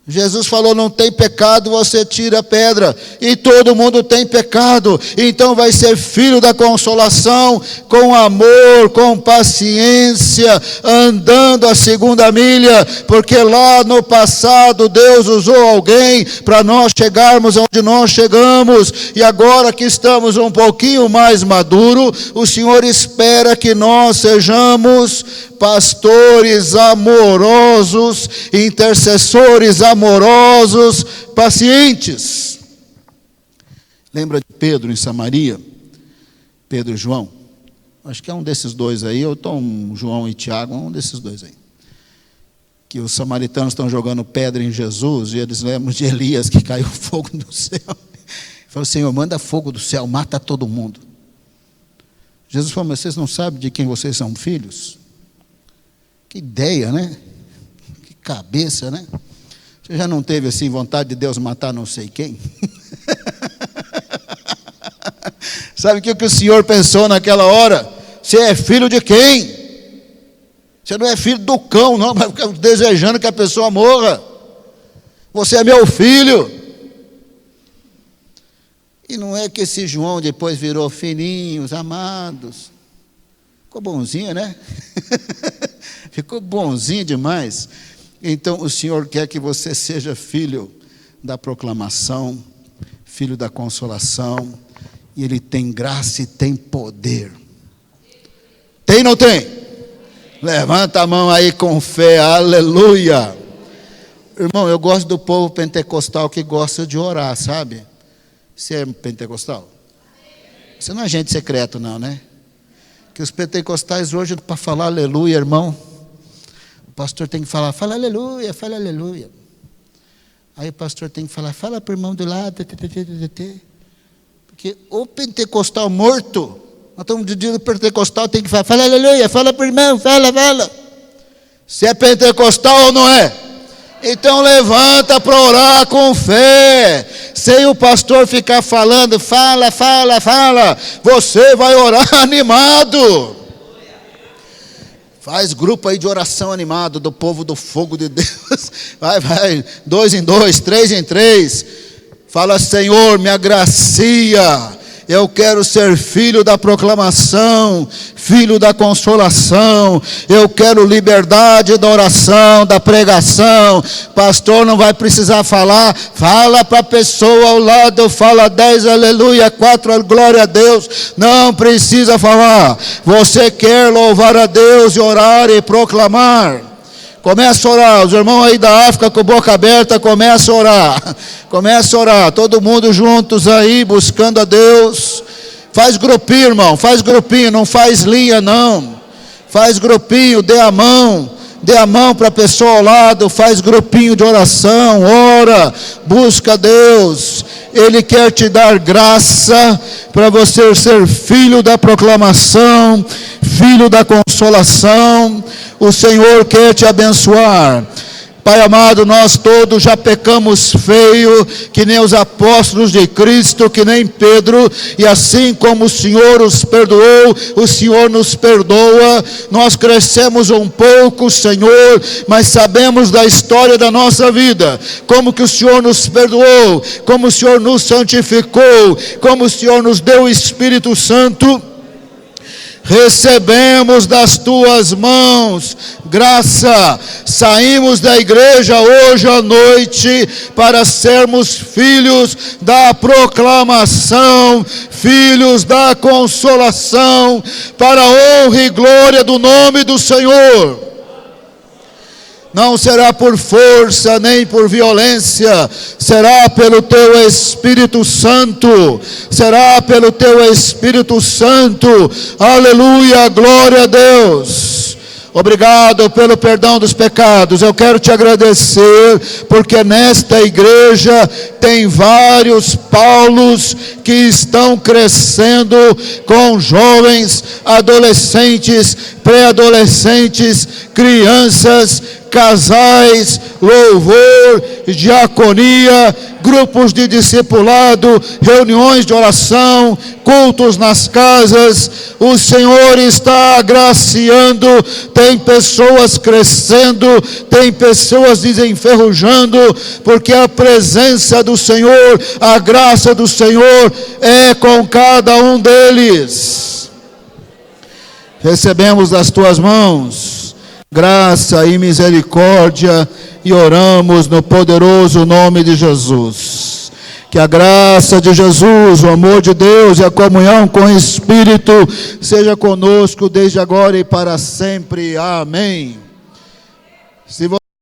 Jesus falou, não tem pecado, você tira a pedra. E todo mundo tem pecado. Então vai ser filho da consolação, com amor, com paciência, andando a segunda milha. Porque lá no passado Deus usou alguém para nós chegarmos onde nós chegamos. E agora que estamos um pouquinho mais maduros, o Senhor espera que nós sejamos pastores amorosos, intercessores amorosos, pacientes. Lembra de Pedro em Samaria? Pedro e João? Acho que é um desses dois aí, ou então João e Tiago, um desses dois aí. Que os samaritanos estão jogando pedra em Jesus, e eles lembram de Elias, que caiu fogo do céu. Falou, Senhor, manda fogo do céu, mata todo mundo. Jesus falou, mas vocês não sabem de quem vocês são filhos? Que ideia, né? Que cabeça, né? Você já não teve assim vontade de Deus matar não sei quem? Sabe o que o Senhor pensou naquela hora? Você é filho de quem? Você não é filho do cão, não, vai ficar desejando que a pessoa morra. Você é meu filho. E não é que esse João depois virou filhinhos, amados. Ficou bonzinho, né? Ficou bonzinho demais. Então o Senhor quer que você seja filho da proclamação, filho da consolação, e Ele tem graça e tem poder. Tem ou não tem? Levanta a mão aí com fé, aleluia. Irmão, eu gosto do povo pentecostal que gosta de orar, sabe? Você é pentecostal? Você não é agente secreto não, né? Que os pentecostais hoje, para falar aleluia, irmão, o pastor tem que falar, fala aleluia, fala aleluia. Aí o pastor tem que falar, fala para o irmão do lado, porque o pentecostal morto, nós estamos dizendo que o pentecostal tem que falar, fala aleluia, fala para o irmão, fala. Se é pentecostal ou não é? Então levanta para orar com fé, sem o pastor ficar falando, fala, você vai orar animado. Faz grupo aí de oração animado do povo do fogo de Deus. Vai, 2 em 2, 3 em 3. Fala, Senhor, me agracia. Eu quero ser filho da proclamação, filho da consolação. Eu quero liberdade da oração, da pregação. Pastor não vai precisar falar. Fala para a pessoa ao lado, fala 10, aleluia, 4, glória a Deus. Não precisa falar. Você quer louvar a Deus e orar e proclamar. Começa a orar, os irmãos aí da África com boca aberta, começa a orar, todo mundo juntos aí, buscando a Deus. Faz grupinho, irmão, não faz linha não, faz grupinho, dê a mão para a pessoa ao lado, faz grupinho de oração, ora, busca a Deus. Ele quer te dar graça para você ser filho da proclamação, filho da consolação. O Senhor quer te abençoar. Pai amado, nós todos já pecamos feio, que nem os apóstolos de Cristo, que nem Pedro, e assim como o Senhor os perdoou, o Senhor nos perdoa. Nós crescemos um pouco, Senhor, mas sabemos da história da nossa vida, como que o Senhor nos perdoou, como o Senhor nos santificou, como o Senhor nos deu o Espírito Santo. Recebemos das tuas mãos graça, saímos da igreja hoje à noite para sermos filhos da proclamação, filhos da consolação, para a honra e glória do nome do Senhor. Não será por força nem por violência, será pelo teu Espírito Santo, será pelo teu Espírito Santo. Aleluia, glória a Deus. Obrigado pelo perdão dos pecados. Eu quero te agradecer, porque nesta igreja tem vários Paulos que estão crescendo com jovens, adolescentes, pré-adolescentes, crianças casais, louvor, diaconia, grupos de discipulado, reuniões de oração, cultos nas casas. O Senhor está agraciando, tem pessoas crescendo, tem pessoas desenferrujando, porque a presença do Senhor, a graça do Senhor é com cada um deles. Recebemos das tuas mãos graça e misericórdia e oramos no poderoso nome de Jesus. Que a graça de Jesus, o amor de Deus e a comunhão com o Espírito seja conosco desde agora e para sempre. Amém.